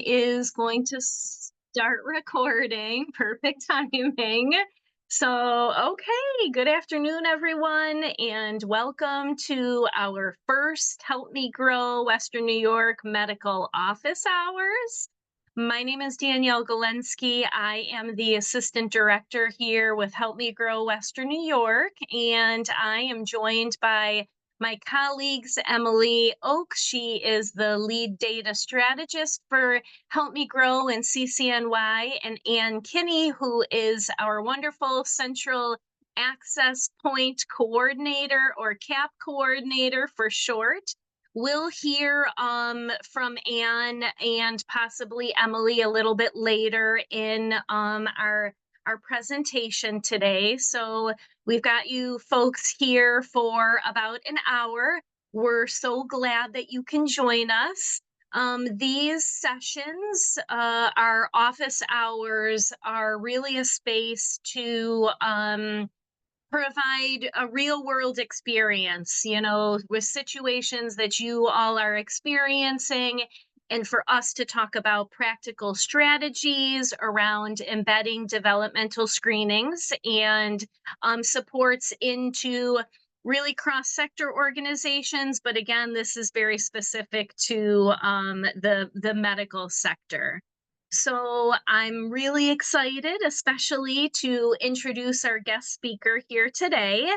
Is going to start recording. Perfect timing. Okay, good afternoon, everyone, and welcome to our first Help Me Grow Western New York Medical Office Hours. My name is Danielle Galensky. I am the Assistant Director here with Help Me Grow Western New York, and I am joined by my colleagues, Emily Oak. She is the lead data strategist for Help Me Grow and CCNY, and Ann Kinney, who is our wonderful central access point coordinator, or CAP coordinator for short. We'll hear from Ann and possibly Emily a little bit later in our presentation today. So we've got you folks here for about an hour. We're so glad that you can join us. These sessions, our office hours, are really a space to provide a real world experience, with situations that you all are experiencing, and for us to talk about practical strategies around embedding developmental screenings and supports into really cross-sector organizations. But again, this is very specific to the medical sector. So I'm really excited, especially to introduce our guest speaker here today.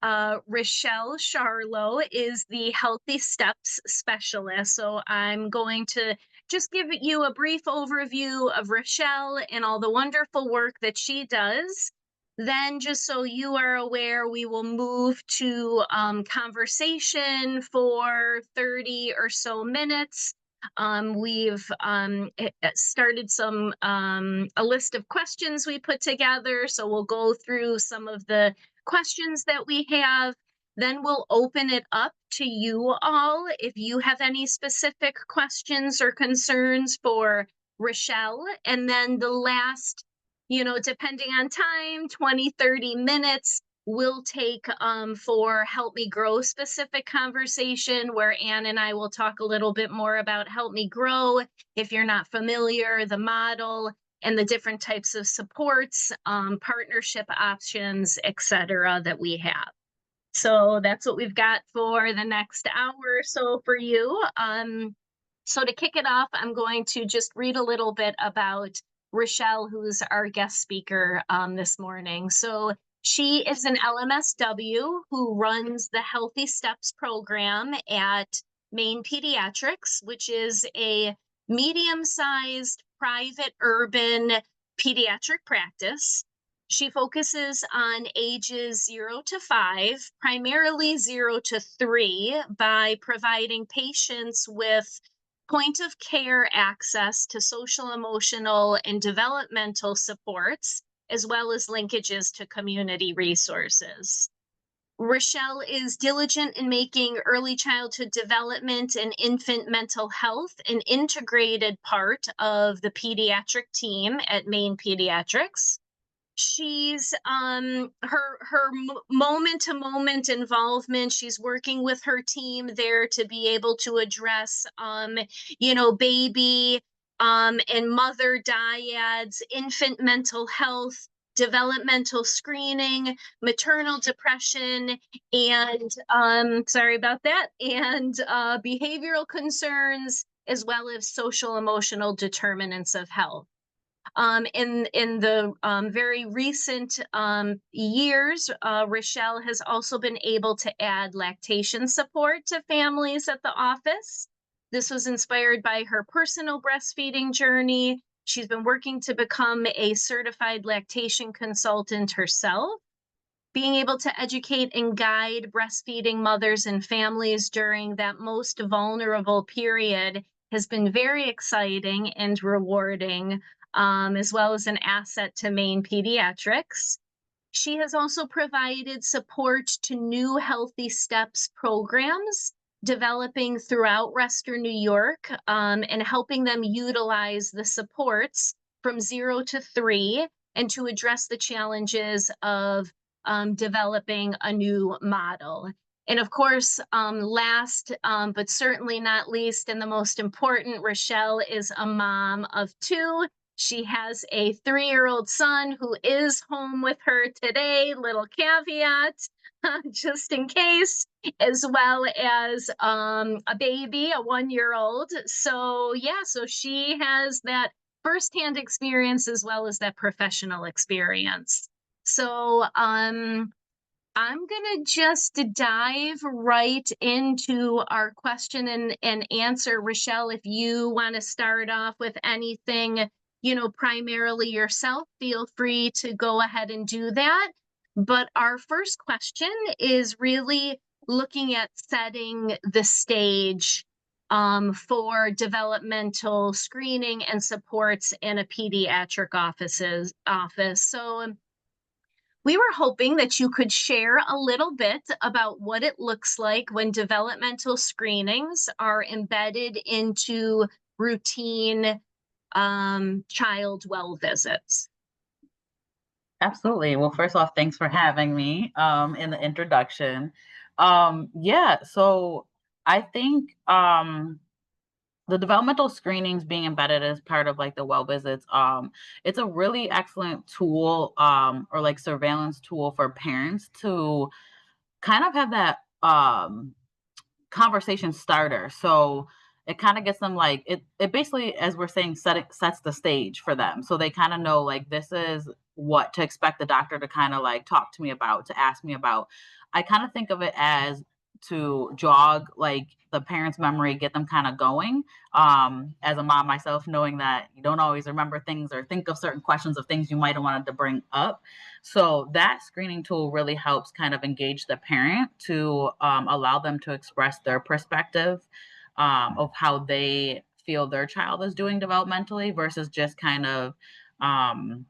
Racheal Charlow is the Healthy Steps Specialist. So I'm going to just give you a brief overview of Racheal and all the wonderful work that she does. Then, just so you are aware, we will move to conversation for 30 or so minutes. We've started a list of questions we put together. So we'll go through some of the questions that we have. Then we'll open it up to you all. If you have any specific questions or concerns for Racheal, and then the last, depending on time, 20, 30 minutes, we'll take for Help Me Grow specific conversation, where Ann and I will talk a little bit more about Help Me Grow. If you're not familiar, the model and the different types of supports, partnership options, etc., that we have. So that's what we've got for the next hour or so for you. So to kick it off, I'm going to just read a little bit about Racheal, who's our guest speaker this morning. So she is an LMSW who runs the Healthy Steps program at Main Pediatrics, which is a medium-sized private urban pediatric practice. She focuses on ages 0 to 5, primarily 0 to 3, by providing patients with point of care access to social, emotional, and developmental supports, as well as linkages to community resources. Racheal is diligent in making early childhood development and infant mental health an integrated part of the pediatric team at Main Pediatrics. She's her moment to moment involvement. She's working with her team there to be able to address baby and mother dyads, infant mental health, developmental screening, maternal depression, and sorry about that, and behavioral concerns, as well as social emotional determinants of health. In the very recent years, Racheal has also been able to add lactation support to families at the office. This was inspired by her personal breastfeeding journey. She's been working to become a certified lactation consultant herself. Being able to educate and guide breastfeeding mothers and families during that most vulnerable period has been very exciting and rewarding, as well as an asset to Main Pediatrics. She has also provided support to new Healthy Steps programs developing throughout Western New York, and helping them utilize the supports from 0 to 3 and to address the challenges of developing a new model. And of course, last but certainly not least, and the most important, Racheal is a mom of two. She has a 3-year-old son who is home with her today, little caveat, just in case, as well as a baby, a 1-year-old. So, yeah, so she has that firsthand experience as well as that professional experience. So, I'm going to just dive right into our question and answer. Racheal, if you want to start off with anything, primarily yourself, feel free to go ahead and do that. But our first question is really looking at setting the stage for developmental screening and supports in a pediatric office. So we were hoping that you could share a little bit about what it looks like when developmental screenings are embedded into routine child well visits. Absolutely. Well, first off, thanks for having me in the introduction. Yeah, so I think the developmental screenings being embedded as part of like the well visits, it's a really excellent tool or like surveillance tool for parents to kind of have that conversation starter. So it kind of gets them like it basically, as we're saying, sets the stage for them. So they kind of know like this is what to expect the doctor to kind of like talk to me about, to ask me about. I kind of think of it as to jog like the parents' memory, get them kind of going. As a mom myself, knowing that you don't always remember things or think of certain questions of things you might have wanted to bring up. So that screening tool really helps kind of engage the parent to allow them to express their perspective of how they feel their child is doing developmentally versus just kind of um,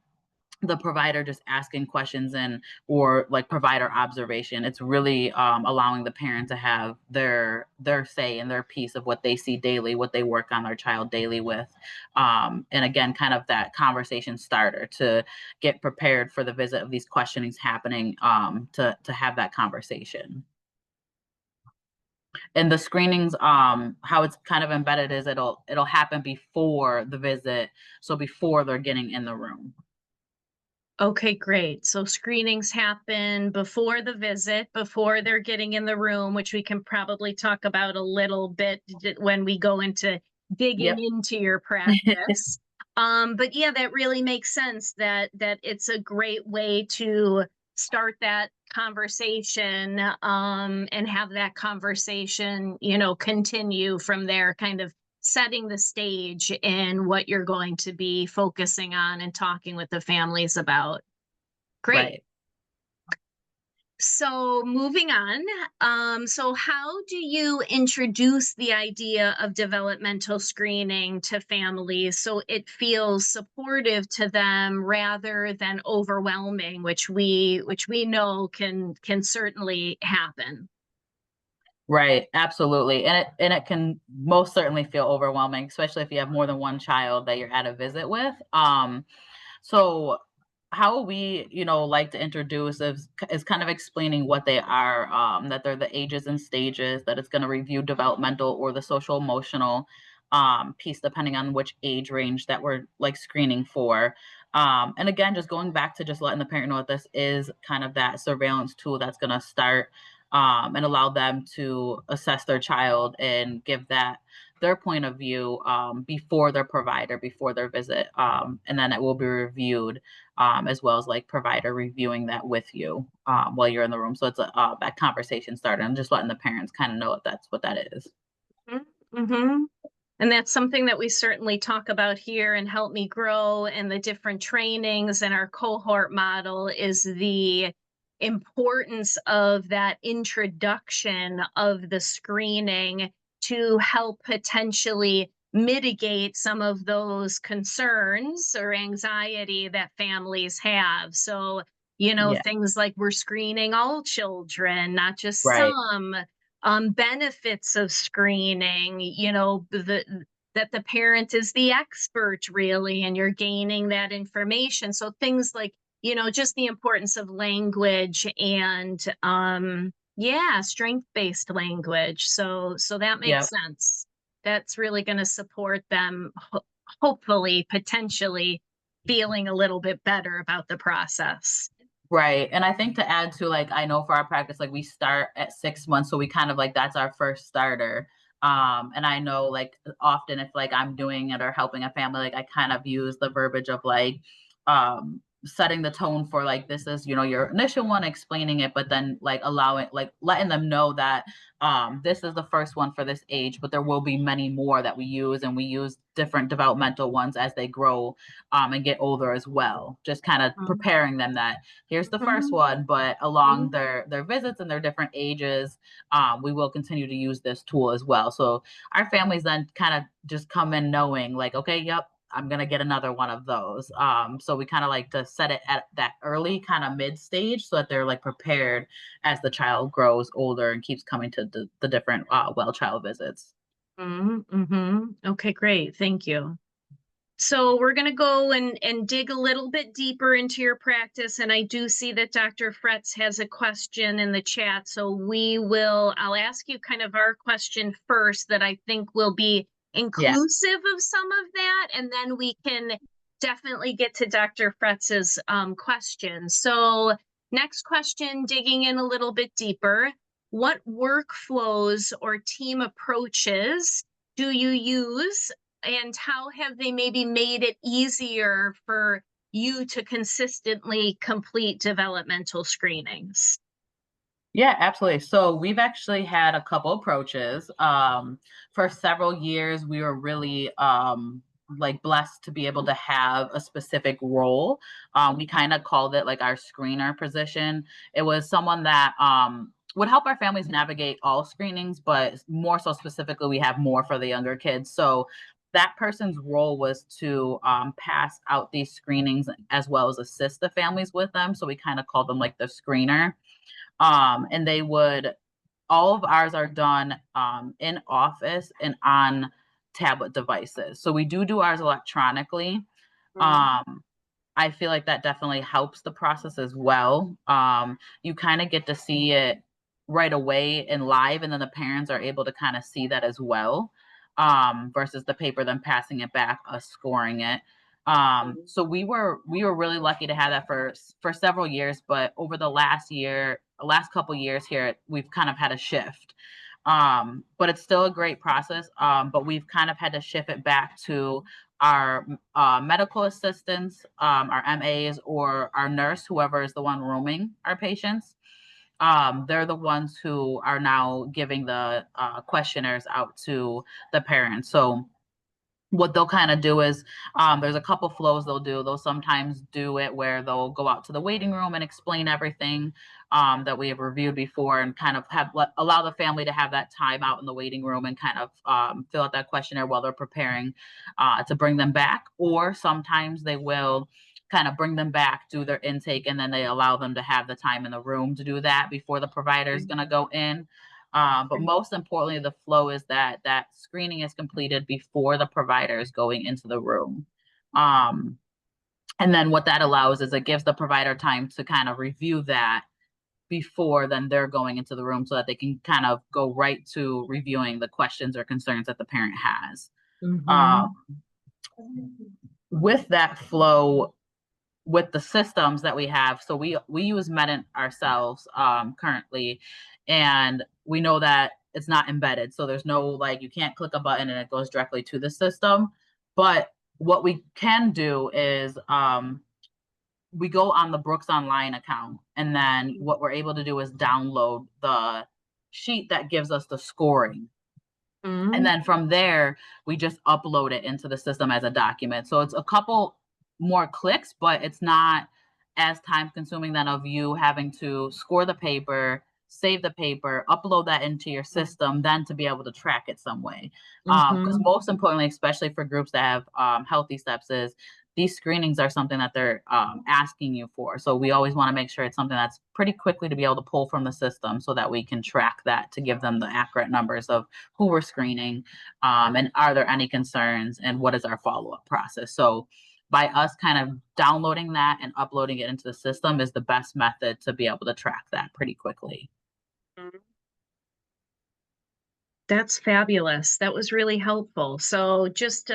the provider just asking questions and or like provider observation. It's really allowing the parent to have their say and their piece of what they see daily, what they work on their child daily with, and again kind of that conversation starter to get prepared for the visit of these questionings happening, to have that conversation. And the screenings, how it's kind of embedded is it'll happen before the visit, so before they're getting in the room. Okay, great. So screenings happen before the visit, before they're getting in the room, which we can probably talk about a little bit when we go into digging Yep. into your practice. But yeah, that really makes sense that it's a great way to start that conversation and have that conversation, continue from there, kind of setting the stage in what you're going to be focusing on and talking with the families about. Great. Right. So moving on, so how do you introduce the idea of developmental screening to families so it feels supportive to them rather than overwhelming, which we know can certainly happen? Right, absolutely. And it can most certainly feel overwhelming, especially if you have more than one child that you're at a visit with. So how we, like to introduce is kind of explaining what they are, that they're the ages and stages, that it's going to review developmental or the social emotional piece, depending on which age range that we're like screening for. And again, just going back to just letting the parent know that this is kind of that surveillance tool that's going to start and allow them to assess their child and give that their point of view before their provider, before their visit. And then it will be reviewed as well as like provider reviewing that with you while you're in the room. So it's that conversation starter and just letting the parents kind of know that that's what that is. Mm-hmm. And that's something that we certainly talk about here and Help Me Grow and the different trainings and our cohort model is the importance of that introduction of the screening to help potentially mitigate some of those concerns or anxiety that families have. So, Yeah. things like we're screening all children, not just Right. some, benefits of screening, that the parent is the expert really, and you're gaining that information. So things like, just the importance of language and Yeah, strength-based language. So that makes Yep. sense. That's really gonna support them, hopefully, potentially feeling a little bit better about the process. Right. And I think to add to, like, I know for our practice, like we start at 6 months. So we kind of like that's our first starter. And I know like often if like I'm doing it or helping a family, like I kind of use the verbiage of like setting the tone for like this is, your initial one, explaining it, but then like allowing like letting them know that this is the first one for this age, but there will be many more that we use, and we use different developmental ones as they grow and get older as well. Just kind of Mhm, preparing them that here's the first mhm, one, but along their visits and their different ages, we will continue to use this tool as well. So our families then kind of just come in knowing like, okay, yep, I'm gonna get another one of those. So we kind of like to set it at that early kind of mid stage so that they're like prepared as the child grows older and keeps coming to the different well child visits. mhm, mhm. Okay, great. Thank you. So we're going to go and dig a little bit deeper into your practice. And I do see that Dr. Fretz has a question in the chat. So I'll ask you kind of our question first that I think will be Yeah. inclusive of some of that. And then we can definitely get to Dr. Fretz's question. So next question, digging in a little bit deeper. What workflows or team approaches do you use, and how have they maybe made it easier for you to consistently complete developmental screenings? Yeah, absolutely. So we've actually had a couple approaches. For several years, we were really like blessed to be able to have a specific role. We kind of called it like our screener position. It was someone that would help our families navigate all screenings, but more so specifically, we have more for the younger kids. So that person's role was to pass out these screenings as well as assist the families with them. So we kind of called them like the screener. And they would all of ours are done in office and on tablet devices. So we do ours electronically. Mhm, Um, I feel like that definitely helps the process as well. You kind of get to see it right away and live, and then the parents are able to kind of see that as well, versus the paper then passing it back, us scoring it. So we were really lucky to have that for several years, but over the last couple years here, we've kind of had a shift. But it's still a great process. But we've kind of had to shift it back to our medical assistants, our MAs, or our nurse, whoever is the one rooming our patients. They're the ones who are now giving the questionnaires out to the parents. So what they'll kind of do is there's a couple flows they'll do. They'll sometimes do it where they'll go out to the waiting room and explain everything that we have reviewed before, and kind of allow the family to have that time out in the waiting room and kind of fill out that questionnaire while they're preparing to bring them back. Or sometimes they will kind of bring them back, do their intake, and then they allow them to have the time in the room to do that before the provider is going to go in. But most importantly, the flow is that screening is completed before the provider is going into the room. Um, and then what that allows is it gives the provider time to kind of review that before then they're going into the room so that they can kind of go right to reviewing the questions or concerns that the parent has. Um, mhm, with that flow, with the systems that we have, so we use Medent ourselves currently, and we know that it's not embedded, so there's no like you can't click a button and it goes directly to the system. But what we can do is we go on the Brooks Online account, and then what we're able to do is download the sheet that gives us the scoring, and mhm, then from there, we just upload it into the system as a document. So it's a couple more clicks, but it's not as time consuming than of you having to score the paper, save the paper, upload that into your system, then to be able to track it some way. Because mhm, most importantly, especially for groups that have healthy steps, is these screenings are something that they're asking you for. So we always want to make sure it's something that's pretty quickly to be able to pull from the system so that we can track that to give them the accurate numbers of who we're screening, and are there any concerns, and what is our follow-up process. So by us kind of downloading that and uploading it into the system is the best method to be able to track that pretty quickly. That's fabulous. That was really helpful. So just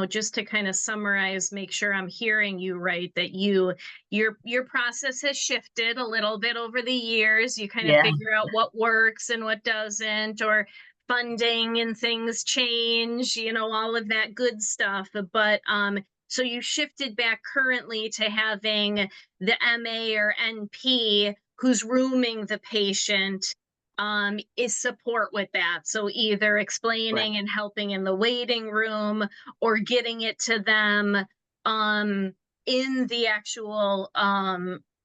just to kind of summarize, make sure I'm hearing you right, that your process has shifted a little bit over the years. You kind of Yeah. figure out what works and what doesn't, or funding and things change, all of that good stuff. But so you shifted back currently to having the MA or NP who's rooming the patient, is support with that. So either Right. explaining and helping in the waiting room, or getting it to them um, in the actual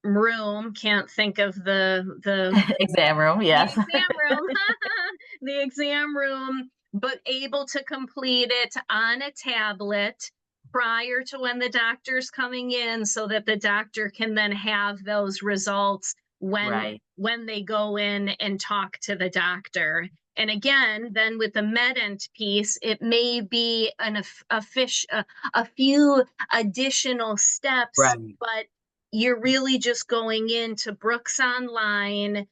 room. Can't think of Exam room, the yes. exam room, the exam room, but able to complete it on a tablet prior to when the doctor's coming in, so that the doctor can then have those results Right. when they go in and talk to the doctor. And again, then with the medent piece, it may be a few additional steps, Right. but you're really just going into Brooks Online,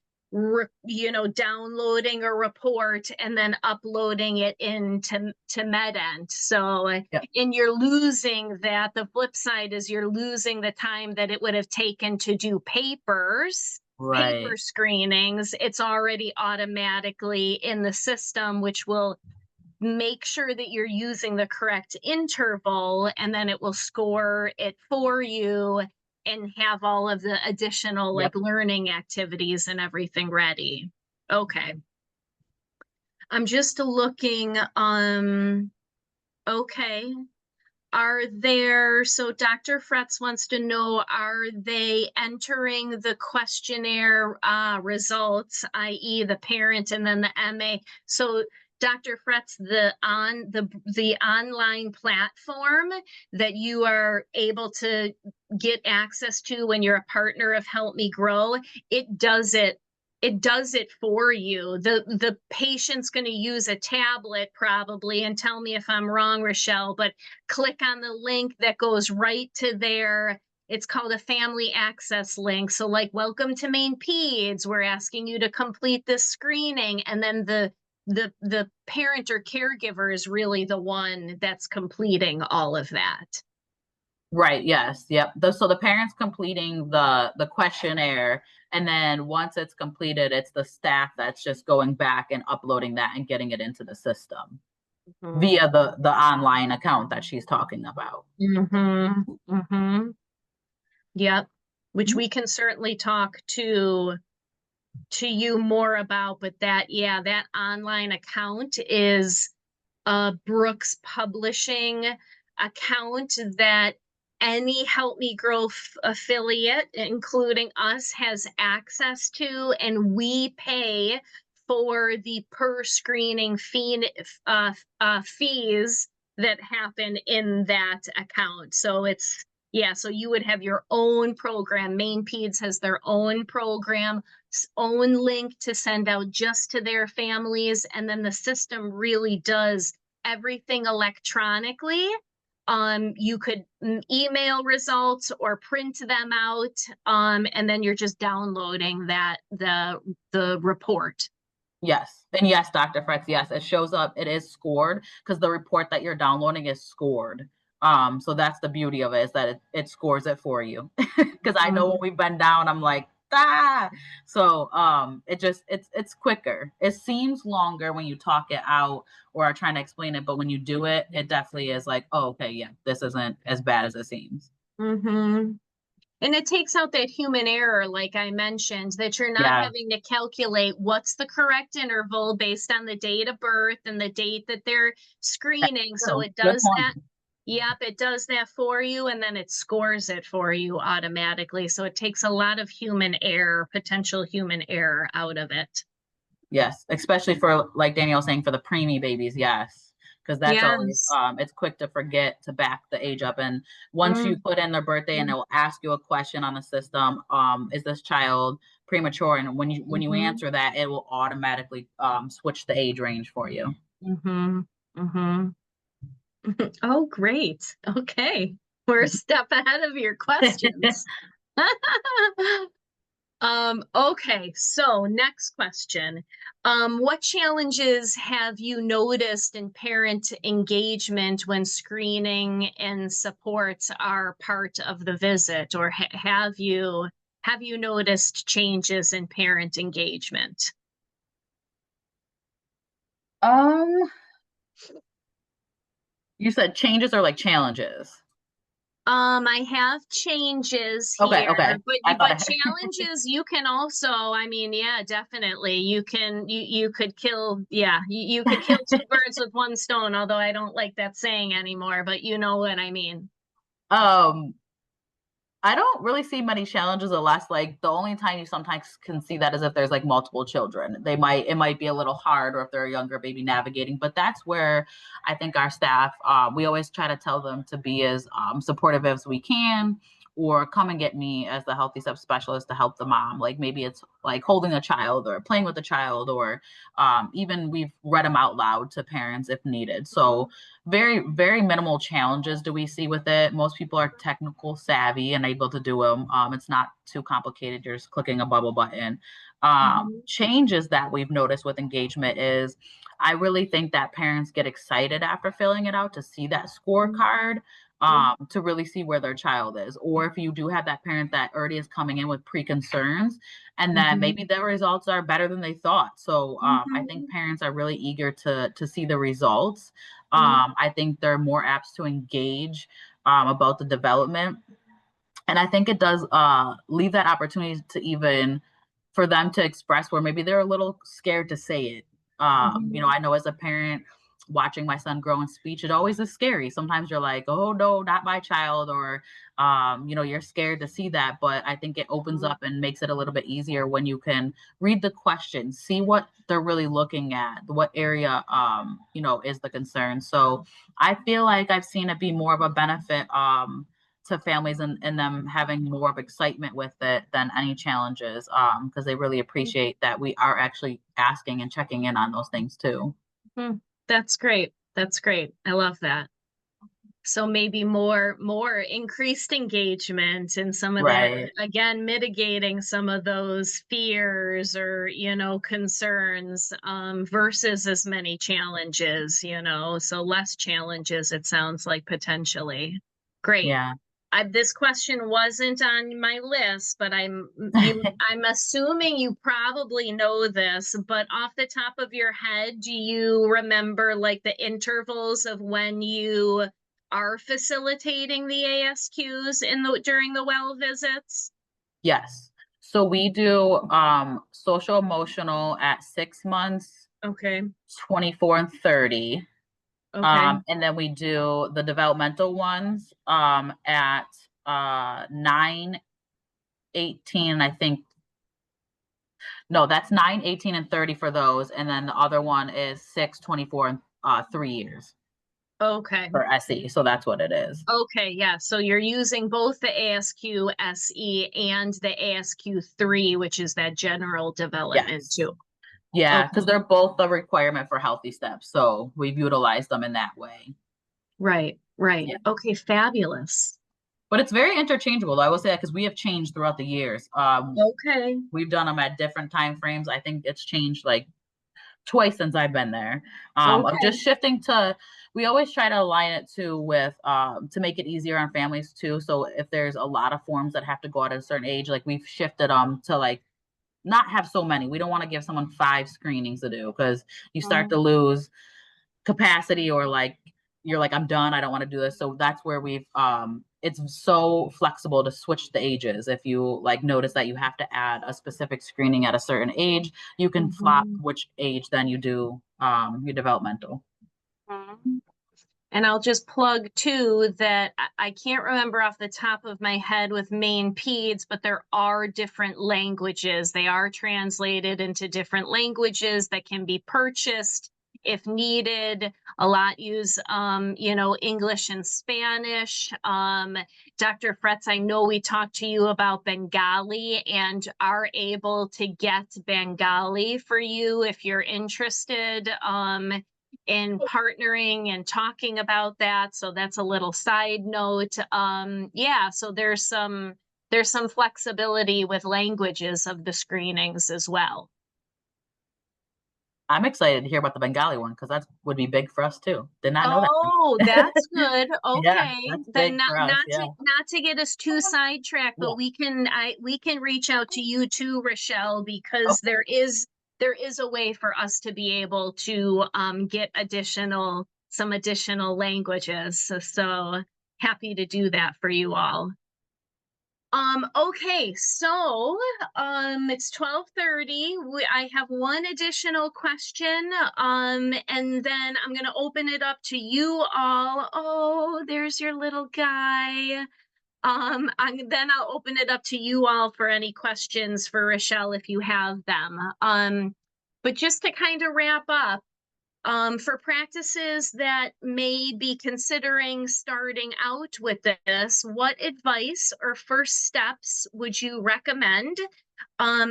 downloading a report and then uploading it into medent. So Yep. and you're losing that. The flip side is you're losing the time that it would have taken to do paper Right. screenings. It's already automatically in the system, which will make sure that you're using the correct interval, and then it will score it for you and have all of the additional Yep. like learning activities and everything ready. Okay. I'm just looking, okay. So Dr. Fretz wants to know, are they entering the questionnaire results, i.e. the parent and then the MA? So Dr. Fretz, the online platform that you are able to get access to when you're a partner of Help Me Grow, it does it for you. The patient's going to use a tablet probably, and tell me if I'm wrong, Racheal, but click on the link that goes right to their, it's called a family access link. So like, welcome to Main Peds, we're asking you to complete this screening. And then the parent or caregiver is really the one that's completing all of that. Right, yes, yep. So the parents completing the questionnaire, and then once it's completed, it's the staff that's just going back and uploading that and getting it into the system Mhm. via the online account that she's talking about. Mhm. Mhm. Yep. Which Mhm. we can certainly talk to you more about, but that online account is a Brooks Publishing account that any Help Me Grow affiliate, including us, has access to, and we pay for the per screening fees that happen in that account. So so you would have your own program. Main Peds has their own program, own link to send out just to their families, and then the system really does everything electronically. You could email results or print them out, and then you're just downloading the report. Yes, and yes, Dr. Fretz, yes, it shows up. It is scored because the report that you're downloading is scored. So that's the beauty of it, is that it scores it for you. Because I know when Mhm. we've been down, I'm like, ah. So it's quicker. It seems longer when you talk it out or are trying to explain it, but when you do it, it definitely is like, oh, okay, yeah, this isn't as bad as it seems. Mhm. And it takes out that human error, like I mentioned, that you're not Yeah, having to calculate what's the correct interval based on the date of birth and the date that they're screening. So true. it Good does point. that. Yep, it does that for you, and then it scores it for you automatically. So it takes a lot of potential human error out of it. Yes, especially for, like Danielle was saying, for the preemie babies, yes. Because that's always Yes. it's quick to forget to back the age up. And once you Mm, put in their birthday and it will ask you a question on the system, is this child premature? And when you mhm, answer that, it will automatically switch the age range for you. mhm, mhm. Oh, great. Okay. We're a step ahead of your questions. Okay, so next question. What challenges have you noticed in parent engagement when screening and supports are part of the visit, or have you noticed changes in parent engagement? Um, you said changes or like challenges? I have changes Okay, here, okay. but I thought but I had. challenges you can also, I mean, yeah, definitely. You could kill, yeah, you could kill two birds with one stone, although I don't like that saying anymore, but you know what I mean. um, I don't really see many challenges unless like the only time you sometimes can see that is if there's like multiple children. It might be a little hard or if they're a younger baby navigating, but that's where I think our staff we always try to tell them to be as supportive as we can or come and get me as the healthy step specialist to help the mom. Like maybe it's like holding a child or playing with a child or even we've read them out loud to parents if needed. So very very minimal challenges do we see with it. Most people are technical savvy and able to do them. It's not too complicated. You're just clicking a bubble button. Mhm, Changes that we've noticed with engagement is I really think that parents get excited after filling it out to see that mhm, scorecard, mhm, to really see where their child is. Or if you do have that parent that already is coming in with pre-concerns and then mhm, maybe the results are better than they thought. So I think mhm, parents are really eager to see the results. mhm, I think they're more apt to engage about the development. And I think it does leave that opportunity to even for them to express where maybe they're a little scared to say it. mhm, I know as a parent watching my son grow in speech, it always is scary. Sometimes you're like, oh no, not my child, or you're scared to see that. But I think it opens mhm, up and makes it a little bit easier when you can read the questions, see what they're really looking at, what area is the concern. So I feel like I've seen it be more of a benefit to families and them having more of excitement with it than any challenges because they really appreciate that we are actually asking and checking in on those things too. mhm. That's great. That's great. I love that. So maybe more increased engagement and some of that, Right. again, mitigating some of those fears or, concerns, versus as many challenges, so less challenges, it sounds like, potentially. Great. Yeah. This question wasn't on my list, but I'm assuming you probably know this, but off the top of your head, do you remember like the intervals of when you are facilitating the ASQs during the well visits? Yes. So we do social emotional at 6 months, Okay. 24 and 30. Okay. And then we do the developmental ones at 9, 18, I think. No, that's 9, 18, and 30 for those. And then the other one is 6, 24, and 3 years Okay. for SE. So that's what it is. Okay, yeah. So you're using both the ASQ SE and the ASQ 3, which is that general development Yes. too. Yeah, Okay. because they're both a requirement for healthy steps. So we've utilized them in that way. Right, right. Yeah. Okay, fabulous. But it's very interchangeable. I will say that because we have changed throughout the years. Okay. We've done them at different time frames. I think it's changed like twice since I've been there. Of Okay. just shifting to, we always try to align it to with to make it easier on families too. So if there's a lot of forms that have to go out at a certain age, like we've shifted them to like not have so many. We don't want to give someone 5 screenings to do because you start to Mhm. lose capacity or like you're like I'm done, I don't want to do this. So that's where we've it's so flexible to switch the ages. If you like notice that you have to add a specific screening at a certain age, you can flop Mhm. which age then you do your developmental. Mhm. And I'll just plug too that I can't remember off the top of my head with Main Peds, but there are different languages. They are translated into different languages that can be purchased if needed. A lot use, English and Spanish. Dr. Fretz, I know we talked to you about Bengali and are able to get Bengali for you if you're interested. In partnering and talking about that. So that's a little side note. Yeah, so there's there's some flexibility with languages of the screenings as well. I'm excited to hear about the Bengali one because that would be big for us too. Did not know that Oh, one. that's good. Yeah, Okay. that's Then big not for us. not Yeah. to not to get us too sidetracked, Yeah. but we can reach out to you too, Racheal, Oh, because there is a way for us to be able to get some additional languages. So happy to do that for you all. Okay, so it's 12:30. I have one additional question. And then I'm gonna open it up to you all. Oh, there's your little guy. Then I'll open it up to you all for any questions for Racheal if you have them. But just to kind of wrap up, for practices that may be considering starting out with this, what advice or first steps would you recommend,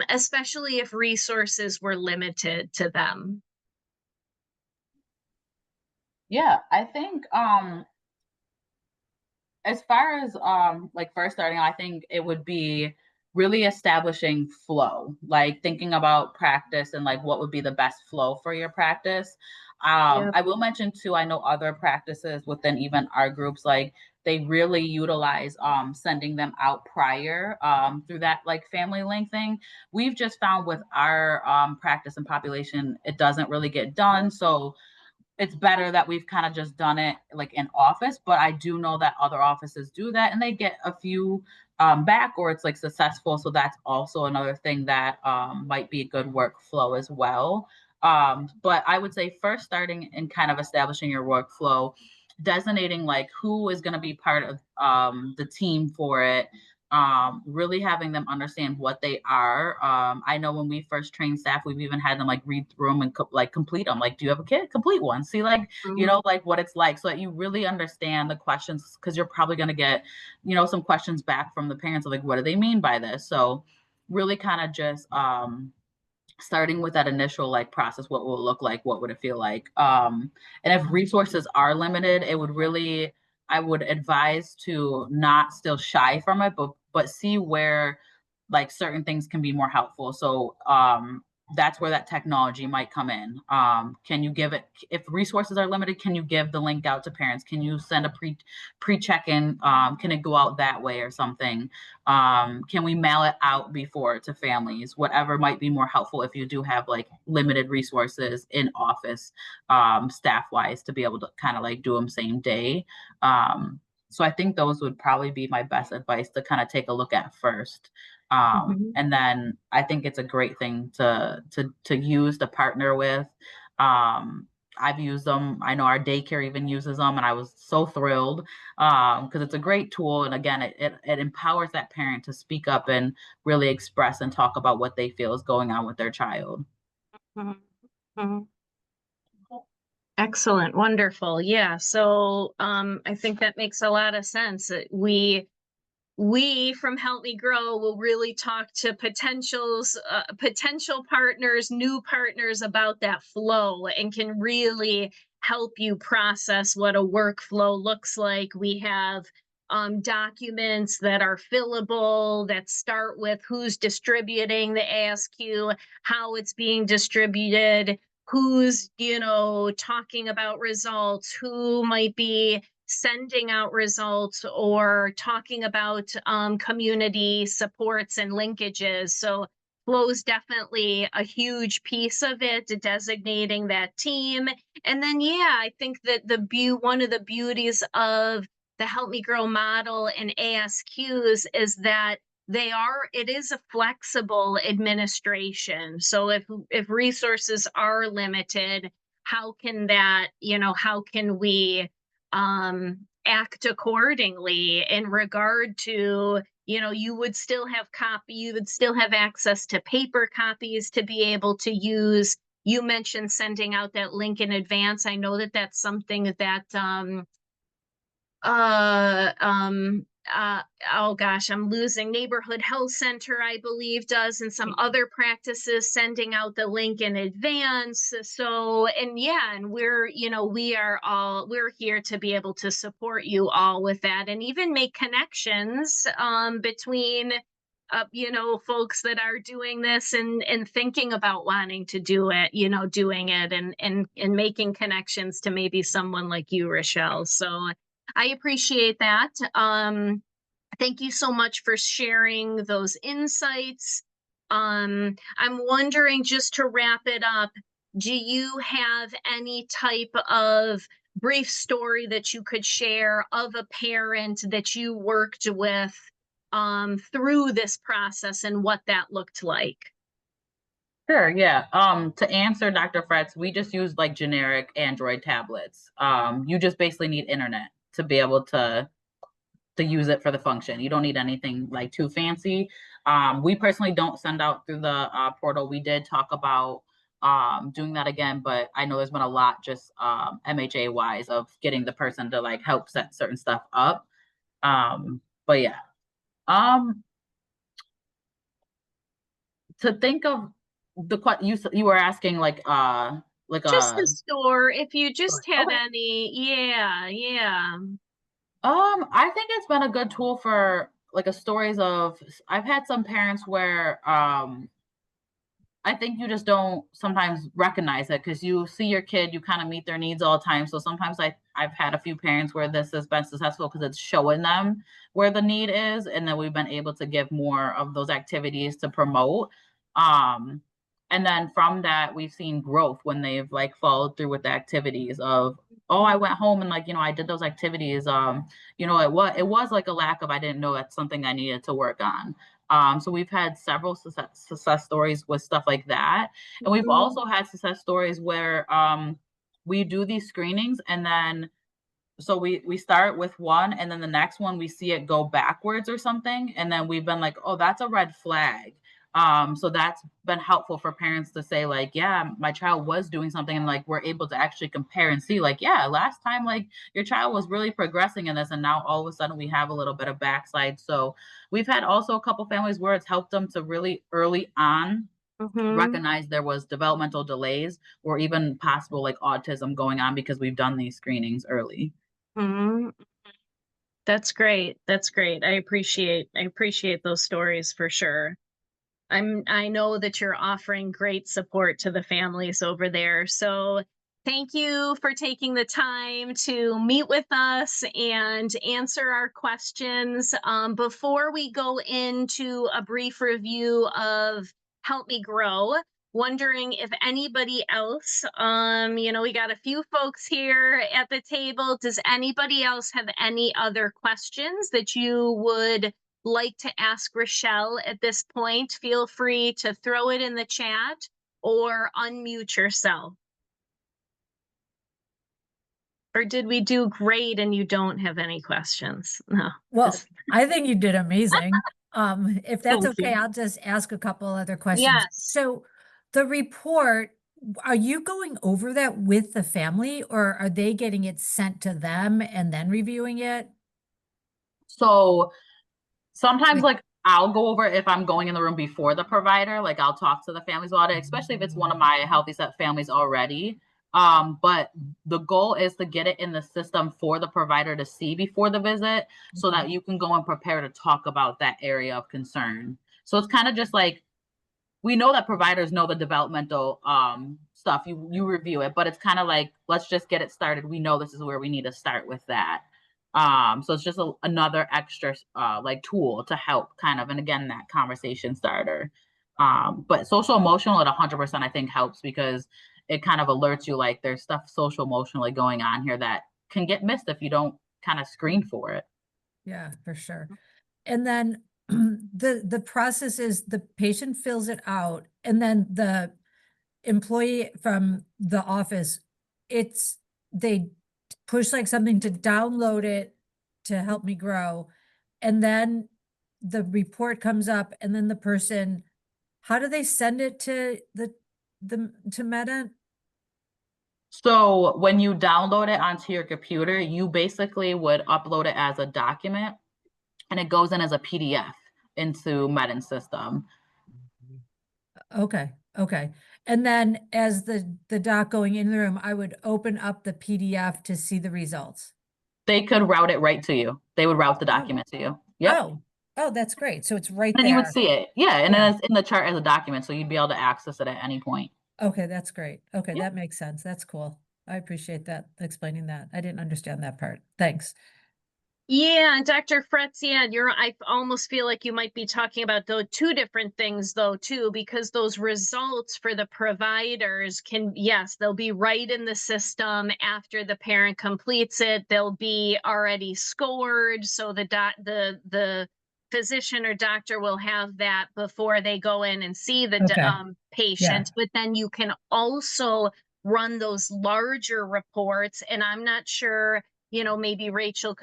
especially if resources were limited to them? yeah. I think as far as like first starting, I think it would be really establishing flow, like thinking about practice and like what would be the best flow for your practice. Yeah. I will mention too, I know other practices within even our groups, like they really utilize sending them out prior through that like family link thing. We've just found with our practice and population, it doesn't really get done. So it's better that we've kind of just done it like in office, but I do know that other offices do that and they get a few back or it's like successful. So that's also another thing that might be a good workflow as well. But I would say first starting and kind of establishing your workflow, designating like who is going to be part of the team for it, really having them understand what they are. I know when we first trained staff, we've even had them like read through them and like complete them. Like, do you have a kid? Complete one. See, like, you Mhm. know, like what it's like so that you really understand the questions because you're probably going to get, you know, some questions back from the parents of like, what do they mean by this? So, really kind of just starting with that initial like process, what will it look like, what would it feel like, and if resources are limited, it would really, I would advise to not still shy from it, but see where like certain things can be more helpful. So that's where that technology might come in. Can you give it, if resources are limited, can you give the link out to parents? Can you send a pre check-in? Can it go out that way or something? Can we mail it out before to families? Whatever might be more helpful if you do have like limited resources in office, staff wise, to be able to kind of like do them same day. So I think those would probably be my best advice to kind of take a look at first. Mhm. And then I think it's a great thing to use to partner with. I've used them. I know our daycare even uses them, and I was so thrilled because it's a great tool. And again, it empowers that parent to speak up and really express and talk about what they feel is going on with their child. Mhm. Mhm. Excellent, wonderful. Yeah. So I think that makes a lot of sense. We from Help Me Grow will really talk to potential partners, new partners about that flow and can really help you process what a workflow looks like. We have documents that are fillable that start with who's distributing the ASQ, how it's being distributed, who's, talking about results, who might be sending out results or talking about community supports and linkages. So flow is definitely a huge piece of it, designating that team. And then, yeah, I think that one of the beauties of the Help Me Grow model and ASQs is that it is a flexible administration. So if resources are limited, how can we act accordingly in regard to, you would still have access to paper copies to be able to use. You mentioned sending out that link in advance. I know that that's something that uh um uh oh gosh, I'm losing, neighborhood health center I believe does, and some other practices sending out the link in advance. So, and yeah, and we're here to be able to support you all with that, and even make connections between folks that are doing this and thinking about wanting to do it, doing it, and making connections to maybe someone like you, Racheal. So I appreciate that. Thank you so much for sharing those insights. I'm wondering, just to wrap it up, do you have any type of brief story that you could share of a parent that you worked with through this process and what that looked like? Sure, yeah. To answer Dr. Fretz, we just use like generic Android tablets. You just basically need internet to be able to use it for the function. You don't need anything like too fancy. We personally don't send out through the portal. We did talk about doing that again, but I know there's been a lot just MHA wise of getting the person to like help set certain stuff up. But yeah, um, to think of you were asking like Just a a store, if you just had okay. any. Yeah, yeah. I think it's been a good tool for like a stories of I've had some parents where I think you just don't sometimes recognize it because you see your kid, you kind of meet their needs all the time. So sometimes I've had a few parents where this has been successful because it's showing them where the need is, and then we've been able to give more of those activities to promote. Um, and then from that, we've seen growth when they've like followed through with the activities of, oh, I went home and like, I did those activities. It was like a lack of I didn't know that's something I needed to work on. So we've had several success stories with stuff like that. And we've Mhm, also had success stories where we do these screenings and then so we start with one and then the next one we see it go backwards or something and then we've been like, oh, that's a red flag. So that's been helpful for parents to say like, yeah, my child was doing something and like we're able to actually compare and see like, yeah, last time like your child was really progressing in this and now all of a sudden we have a little bit of backslide. So we've had also a couple families where it's helped them to really early on mhm, recognize there was developmental delays or even possible like autism going on because we've done these screenings early. mhm. That's great. That's great. I appreciate those stories for sure. I know that you're offering great support to the families over there. So thank you for taking the time to meet with us and answer our questions. Before we go into a brief review of Help Me Grow, wondering if anybody else, we got a few folks here at the table. Does anybody else have any other questions that you would like to ask Racheal at this point? Feel free to throw it in the chat or unmute yourself. Or did we do great and you don't have any questions? No, Well, just I think you did amazing. If that's thank okay, you. I'll just ask a couple other questions. Yes. So the report, are you going over that with the family or are they getting it sent to them and then reviewing it? So sometimes Like, like I'll go over it if I'm going in the room before the provider, like I'll talk to the families about it, especially if it's one of my healthy set families already. But the goal is to get it in the system for the provider to see before the visit so okay. that you can go and prepare to talk about that area of concern. So it's kind of just like we know that providers know the developmental stuff. You review it, but it's kind of like let's just get it started. We know this is where we need to start with that. So it's just another extra like tool to help kind of and again that conversation starter. But social emotional at 100% I think helps because it kind of alerts you like there's stuff social emotionally going on here that can get missed if you don't kind of screen for it. Yeah, for sure. And then the process is the patient fills it out and then the employee from the office, it's they push like something to download it to help me grow. And then the report comes up and then the person, how do they send it to the to Meta? So when you download it onto your computer, you basically would upload it as a document and it goes in as a PDF into Medin system. Okay, okay. And then as the doc going in the room, I would open up the PDF to see the results. They could route it right to you. They would route the document to you. Yep. Oh, that's great. So it's right And then you would there. see it. Yeah. And Yeah. then it's in the chart as a document. So you'd be able to access it at any point. Okay, that's great. Okay, Yeah. that makes sense. That's cool. I appreciate that, explaining that. I didn't understand that part. Thanks. Yeah, and Dr. Fretz, yeah, I almost feel like you might be talking about those two different things though, too, because those results for the providers can, yes, they'll be right in the system after the parent completes it. They'll be already scored. So the physician or doctor will have that before they go in and see the Okay. patient, but then you can also run those larger reports. And I'm not sure, maybe Racheal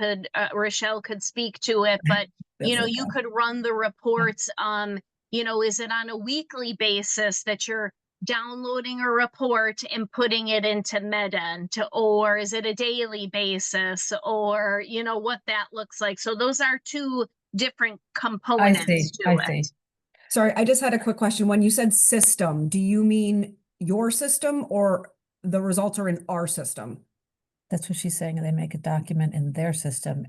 could speak to it, but, you could run the reports, is it on a weekly basis that you're downloading a report and putting it into Medin, or is it a daily basis, or, what that looks like. So those are two different components to it. Sorry, I just had a quick question. When you said system, do you mean your system or the results are in our system? That's what she's saying. They make a document in their system.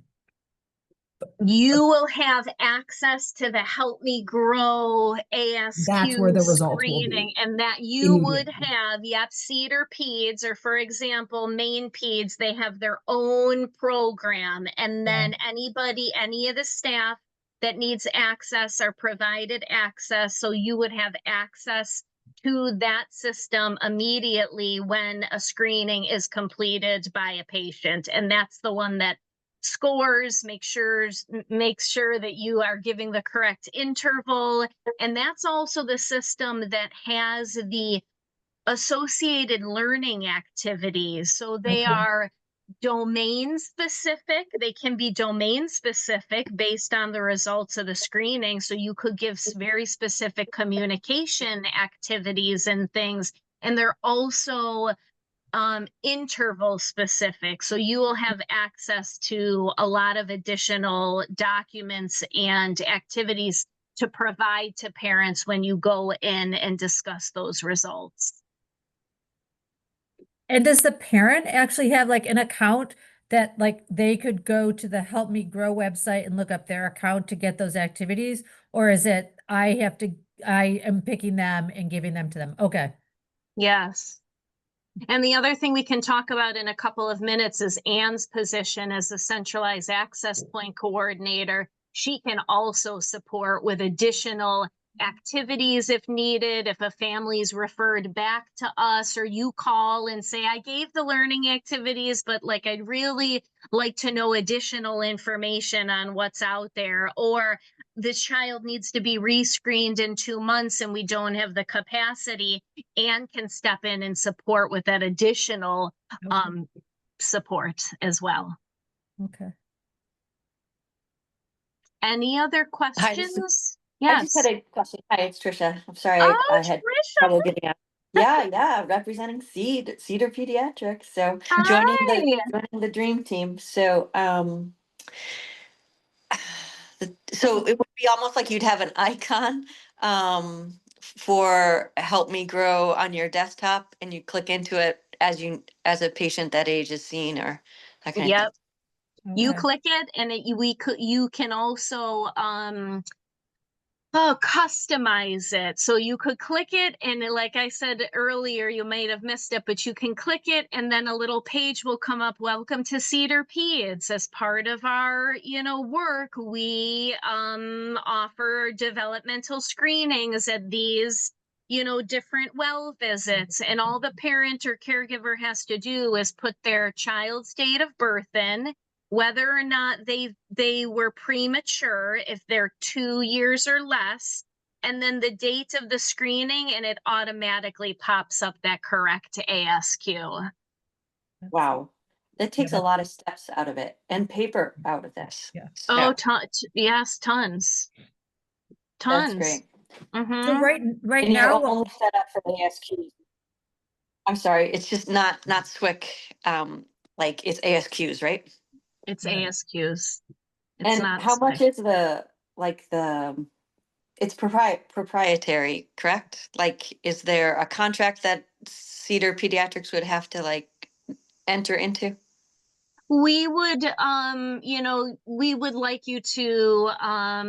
You will have access to the Help Me Grow ASQ That's where the results will screening, be. and that you would Immediately. have, Cedar Peds, or for example, Main Peds, they have their own program. And then any of the staff that needs access are provided access. So you would have access to that system immediately when a screening is completed by a patient. And that's the one that scores, makes sure that you are giving the correct interval. And that's also the system that has the associated learning activities. So they are domain specific. They can be domain specific based on the results of the screening. So you could give very specific communication activities and things. And they're also interval specific. So you will have access to a lot of additional documents and activities to provide to parents when you go in and discuss those results. And does the parent actually have like an account that like they could go to the Help Me Grow website and look up their account to get those activities? Or is it I am picking them and giving them to them? Okay. Yes. And the other thing we can talk about in a couple of minutes is Anne's position as the centralized access point coordinator. She can also support with additional activities if needed. If a family is referred back to us, or you call and say, I gave the learning activities, but like, I'd really like to know additional information on what's out there, or the child needs to be rescreened in 2 months and we don't have the capacity, and can step in and support with that additional support as well. Okay. Any other questions? Yes. I just had a question. Hi, it's Trisha. I'm sorry, I had Trisha. trouble getting out. Yeah, representing Cedar Pediatrics. So Hi. joining the dream team. So so it would be almost like you'd have an icon for Help Me Grow on your desktop, and you click into it as a patient that age is seen, or that kind of thing. You click it, and you can also customize it. So you could click it, and like I said earlier, you might have missed it, but you can click it and then a little page will come up. Welcome to Cedar Peds. As part of our, work, we offer developmental screenings at these, different well visits, and all the parent or caregiver has to do is put their child's date of birth in, whether or not they were premature, if they're 2 years or less, and then the date of the screening, and it automatically pops up that correct ASQ. Wow. That takes a lot of steps out of it and paper out of this. Yeah. Oh, yes, tons. That's great. So right And now, you're only set up for ASQs. I'm sorry, it's just not SWIC, like it's ASQs, right? It's Right. ASQs. It's And not how much SWIC. is it's proprietary, correct? Like, is there a contract that Cedar Pediatrics would have to like enter into? We would, we would like you to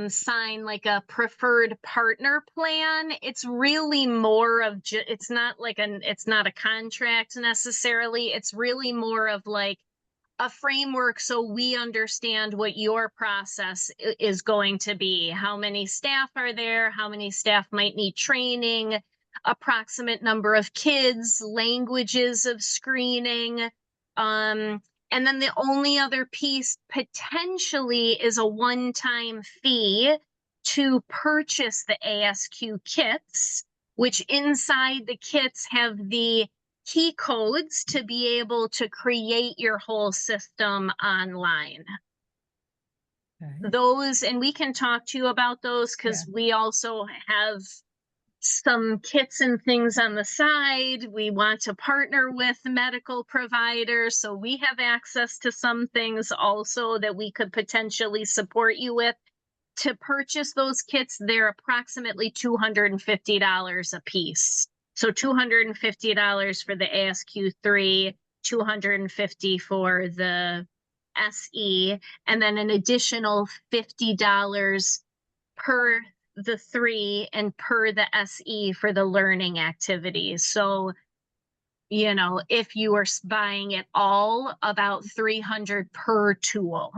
sign like a preferred partner plan. It's really more of it's not like it's not a contract necessarily. It's really more of like a framework so we understand what your process is going to be. How many staff are there? How many staff might need training? Approximate number of kids, languages of screening. And then the only other piece potentially is a one-time fee to purchase the ASQ kits, which inside the kits have the key codes to be able to create your whole system online. Okay. Those, and we can talk to you about those because we also have some kits and things on the side. We want to partner with medical providers, so we have access to some things also that we could potentially support you with. To purchase those kits, they're approximately $250 a piece. So $250 for the ASQ3, $250 for the SE, and then an additional $50 per the 3 and per the SE for the learning activities. So, if you are buying it all, about $300 per tool.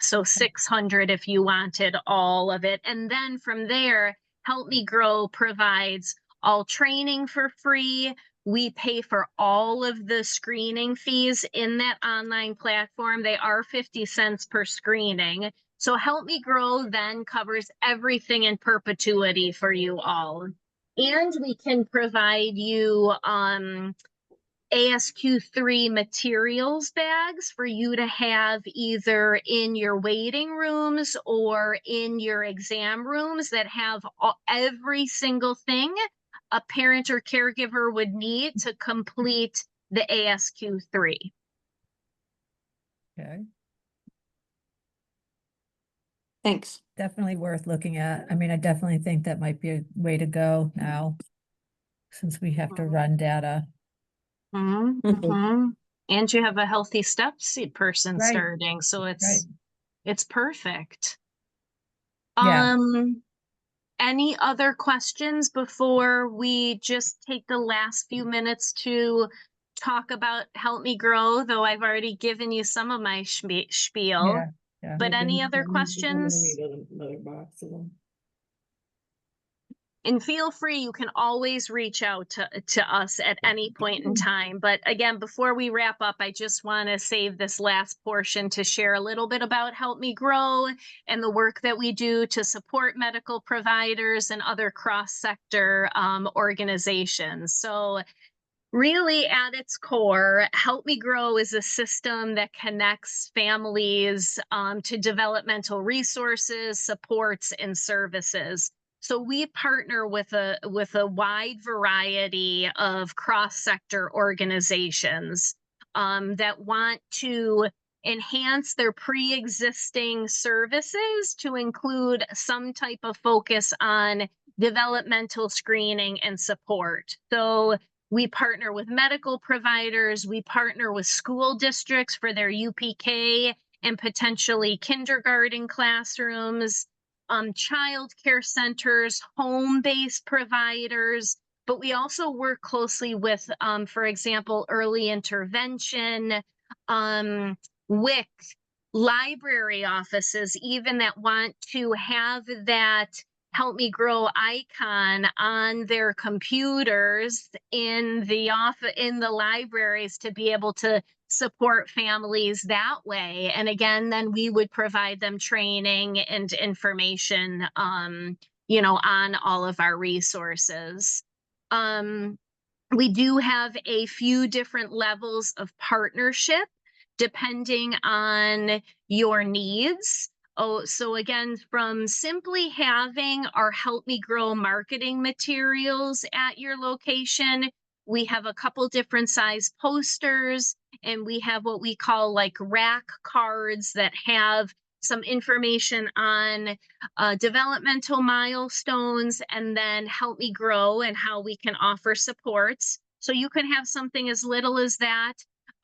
So $600 if you wanted all of it. And then from there, Help Me Grow provides all training for free. We pay for all of the screening fees in that online platform. They are 50 cents per screening. So Help Me Grow then covers everything in perpetuity for you all. And we can provide you ASQ3 materials bags for you to have either in your waiting rooms or in your exam rooms that have every single thing a parent or caregiver would need to complete the ASQ3. Okay. Thanks. Definitely worth looking at. I mean, I definitely think that might be a way to go now, since we have to run data. And you have a healthy step seat person Right. starting, so it's perfect. Yeah. Any other questions before we just take the last few minutes to talk about Help Me Grow, though I've already given you some of my spiel. Yeah. But any other questions? And feel free, you can always reach out to us at any point in time. But again, before we wrap up, I just want to save this last portion to share a little bit about Help Me Grow and the work that we do to support medical providers and other cross-sector organizations. So really at its core, Help Me Grow is a system that connects families to developmental resources, supports, and services. So we partner with a wide variety of cross-sector organizations that want to enhance their pre-existing services to include some type of focus on developmental screening and support. So we partner with medical providers, we partner with school districts for their UPK and potentially kindergarten classrooms, child care centers, home-based providers, but we also work closely with, for example, early intervention, WIC, library offices, even that want to have that Help Me Grow icon on their computers in the libraries to be able to support families that way. And again, then we would provide them training and information, on all of our resources. We do have a few different levels of partnership depending on your needs. Oh, so again, from simply having our Help Me Grow marketing materials at your location, We have a couple different size posters, and we have what we call like rack cards that have some information on developmental milestones, and then Help Me Grow and how we can offer supports. So you can have something as little as that.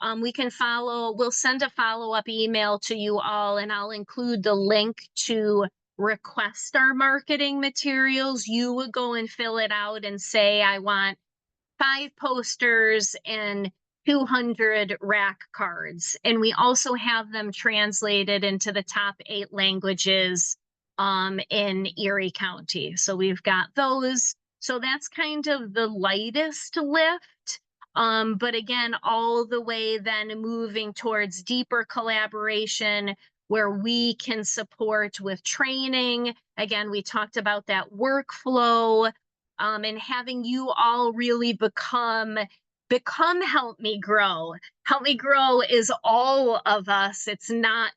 We'll send a follow-up email to you all, and I'll include the link to request our marketing materials. You would go and fill it out and say, I want 5 posters and 200 rack cards. And we also have them translated into the top 8 languages in Erie County. So we've got those. So that's kind of the lightest lift. But again, all the way then moving towards deeper collaboration where we can support with training. Again, we talked about that workflow, and having you all really become Help Me Grow. Help Me Grow is all of us. It's not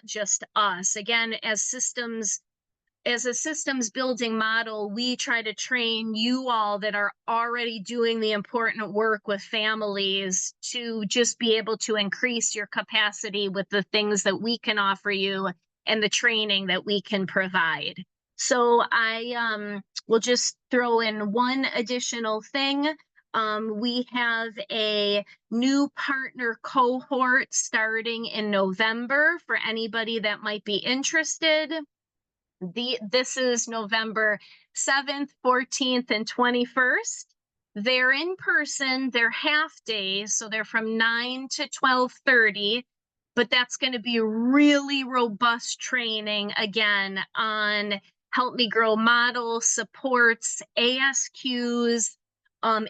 just us. Again, as a systems building model, we try to train you all that are already doing the important work with families to just be able to increase your capacity with the things that we can offer you and the training that we can provide. So I will just throw in one additional thing. We have a new partner cohort starting in November for anybody that might be interested. This is November 7th, 14th, and 21st. They're in person, they're half days, so they're from 9 to 12:30, but that's going to be really robust training, again, on Help Me Grow model, supports, ASQs,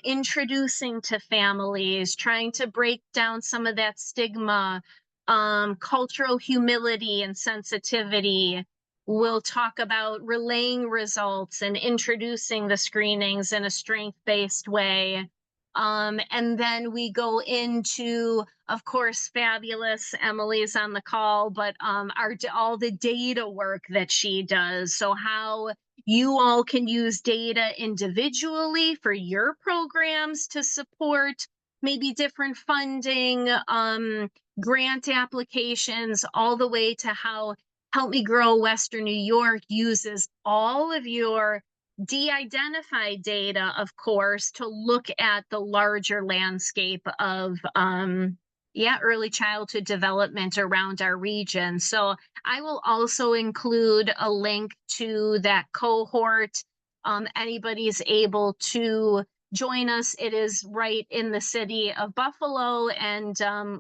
introducing to families, trying to break down some of that stigma, cultural humility and sensitivity. We'll talk about relaying results and introducing the screenings in a strength-based way. And then we go into, of course, fabulous, Emily's on the call, but all the data work that she does. So how you all can use data individually for your programs to support maybe different funding, grant applications, all the way to how Help Me Grow Western New York uses all of your de-identified data, of course, to look at the larger landscape of early childhood development around our region. So I will also include a link to that cohort. Anybody's able to join us. It is right in the city of Buffalo, and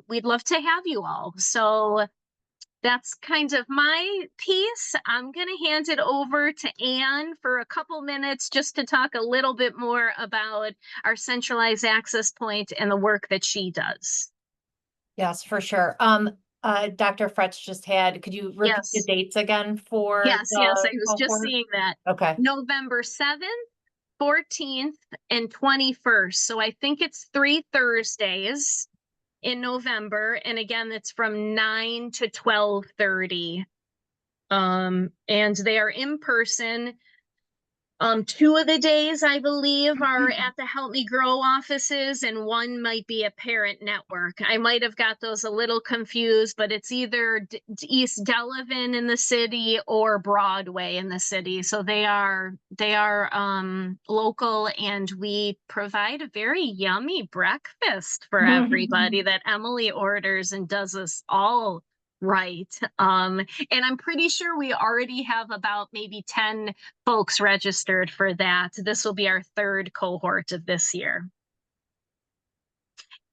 we'd love to have you all. So that's kind of my piece. I'm going to hand it over to Anne for a couple minutes just to talk a little bit more about our centralized access point and the work that she does. Yes, for sure. Dr. Fretch just had, could you repeat the dates again for Yes, the I was just cohort? seeing that. Okay. November 7th, 14th, and 21st. So I think it's 3 Thursdays in November, and again, it's from 9 to 12:30. And they are in person. 2 of the days, I believe, are at the Help Me Grow offices, and 1 might be a parent network. I might have got those a little confused, but it's either East Delavan in the city or Broadway in the city. So they are local, and we provide a very yummy breakfast for everybody that Emily orders and does us all right. And I'm pretty sure we already have about maybe 10 folks registered for that. This will be our 3rd cohort of this year.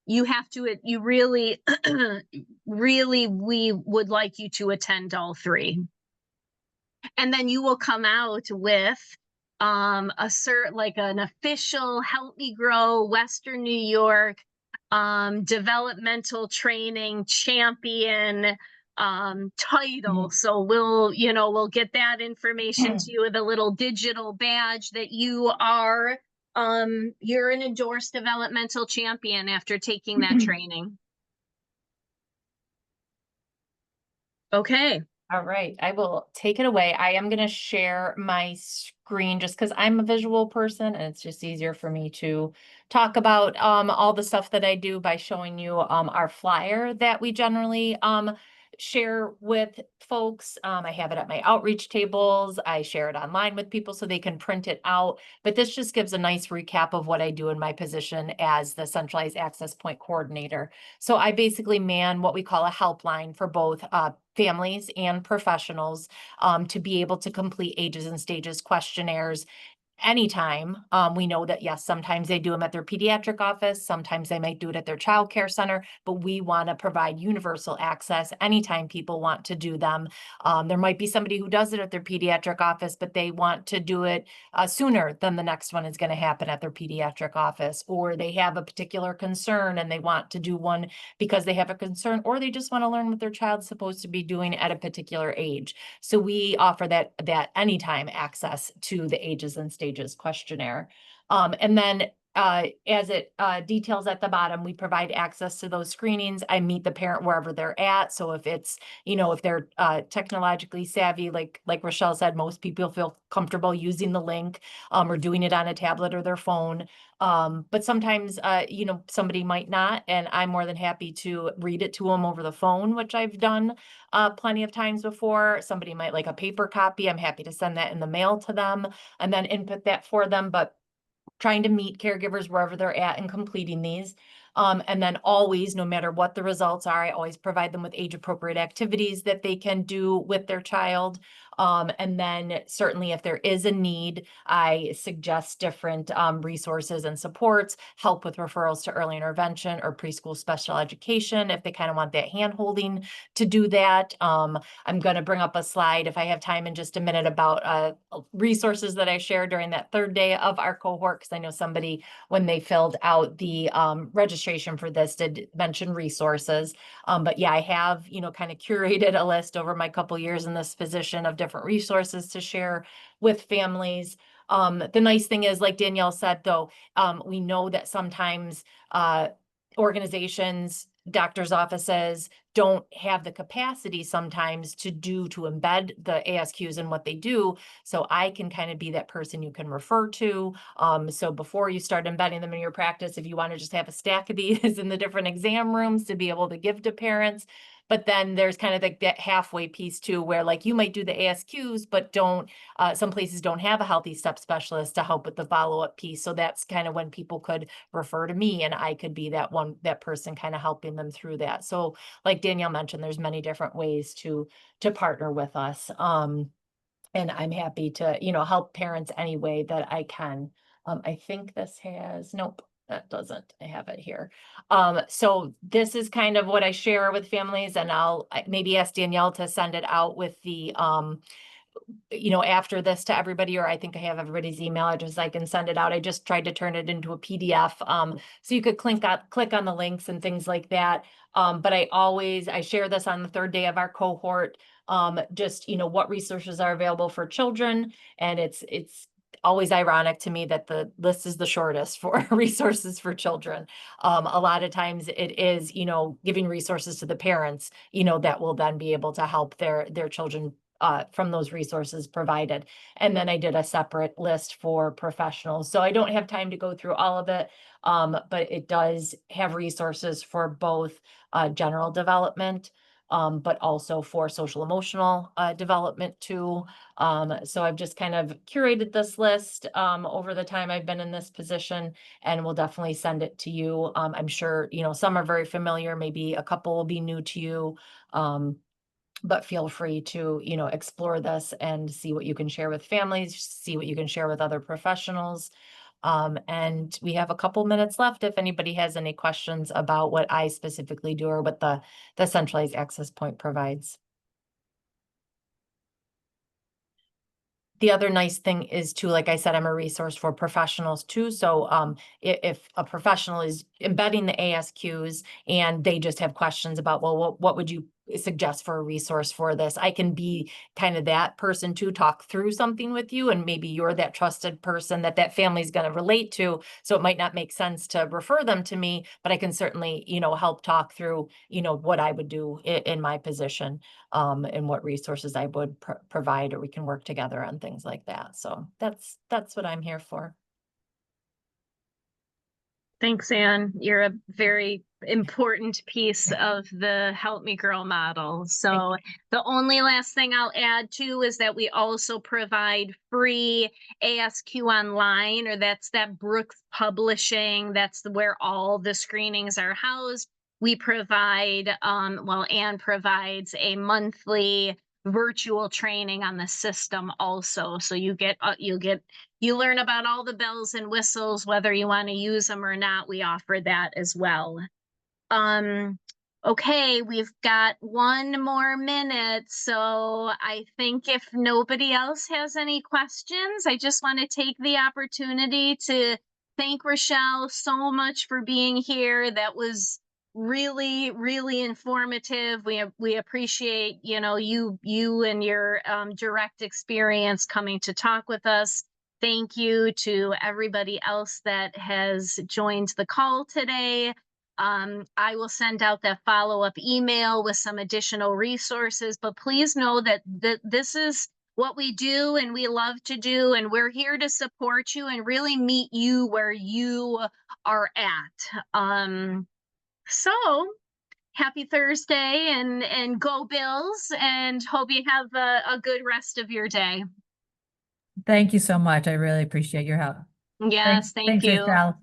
You really, really, we would like you to attend all 3. And then you will come out with an official Help Me Grow Western New York developmental training champion title. So we'll get that information to you with a little digital badge that you're an endorsed developmental champion after taking that training. Okay. All right, I will take it away. I am going to share my screen just because I'm a visual person and it's just easier for me to talk about all the stuff that I do by showing you our flyer that we generally share with folks. I have it at my outreach tables. I share it online with people so they can print it out. But this just gives a nice recap of what I do in my position as the centralized access point coordinator. So I basically man what we call a helpline for both families and professionals to be able to complete ages and stages questionnaires anytime. We know that, yes, sometimes they do them at their pediatric office, sometimes they might do it at their child care center, but we want to provide universal access anytime people want to do them. There might be somebody who does it at their pediatric office, but they want to do it sooner than the next one is going to happen at their pediatric office, or they have a particular concern and they want to do one because they have a concern, or they just want to learn what their child's supposed to be doing at a particular age. So we offer that anytime access to the ages and stages questionnaire. And then as it details at the bottom, we provide access to those screenings. I meet the parent wherever they're at. So if it's, if they're technologically savvy, like Racheal said, most people feel comfortable using the link or doing it on a tablet or their phone. But sometimes, somebody might not, and I'm more than happy to read it to them over the phone, which I've done plenty of times before. Somebody might like a paper copy. I'm happy to send that in the mail to them and then input that for them. But trying to meet caregivers wherever they're at and completing these. And then always, no matter what the results are, I always provide them with age appropriate activities that they can do with their child. And then certainly if there is a need, I suggest different resources and supports, help with referrals to early intervention or preschool special education if they kind of want that hand holding to do that. I'm going to bring up a slide if I have time in just a minute about resources that I shared during that third day of our cohort, because I know somebody, when they filled out the registration for this, did mention resources. But yeah, I have, kind of curated a list over my couple years in this position of different resources to share with families. The nice thing is, like Danielle said, though, we know that sometimes organizations, doctors' offices don't have the capacity sometimes to embed the ASQs in what they do. So I can kind of be that person you can refer to. So before you start embedding them in your practice, if you want to just have a stack of these in the different exam rooms to be able to give to parents. But then there's kind of like that halfway piece too, where like you might do the ASQs, but some places don't have a healthy step specialist to help with the follow-up piece. So that's kind of when people could refer to me and I could be that person kind of helping them through that. So like Danielle mentioned, there's many different ways to partner with us. And I'm happy to, help parents any way that I can. I think this has, nope, that doesn't, I have it here. So this is kind of what I share with families, and I'll maybe ask Danielle to send it out with the, after this to everybody, or I think I have everybody's email address. I can send it out. I just tried to turn it into a PDF. So you could click on the links and things like that. But I share this on the third day of our cohort. Just, what resources are available for children. And it's always ironic to me that the list is the shortest for resources for children. A lot of times it is, giving resources to the parents, that will then be able to help their children from those resources provided. And then I did a separate list for professionals. So I don't have time to go through all of it, but it does have resources for both general development, but also for social emotional development too. So I've just kind of curated this list over the time I've been in this position, and we'll definitely send it to you. I'm sure, some are very familiar, maybe a couple will be new to you. But feel free to, explore this and see what you can share with families, see what you can share with other professionals. And we have a couple minutes left if anybody has any questions about what I specifically do or what the centralized access point provides. The other nice thing is too, like I said, I'm a resource for professionals too. So if a professional is embedding the ASQs and they just have questions about, well, what would you suggest for a resource for this. I can be kind of that person to talk through something with you, and maybe you're that trusted person that that family is going to relate to. So it might not make sense to refer them to me, but I can certainly, help talk through, what I would do in my position, and what resources I would provide, or we can work together on things like that. So that's what I'm here for. Thanks, Anne. You're a very important piece of the Help Me Girl model. So the only last thing I'll add too is that we also provide free ASQ online, or that's that Brooks Publishing. That's where all the screenings are housed. We provide, Anne provides a monthly virtual training on the system also. So you learn about all the bells and whistles, whether you want to use them or not. We offer that as well. Okay, we've got 1 more minute. So I think if nobody else has any questions, I just want to take the opportunity to thank Racheal so much for being here. That was really, really informative. We appreciate, you and your direct experience coming to talk with us. Thank you to everybody else that has joined the call today. I will send out that follow-up email with some additional resources, but please know that this is what we do and we love to do, and we're here to support you and really meet you where you are at. So happy Thursday and go Bills, and hope you have a good rest of your day. Thank you so much. I really appreciate your help. Yes, thank Thanks, you. Racheal.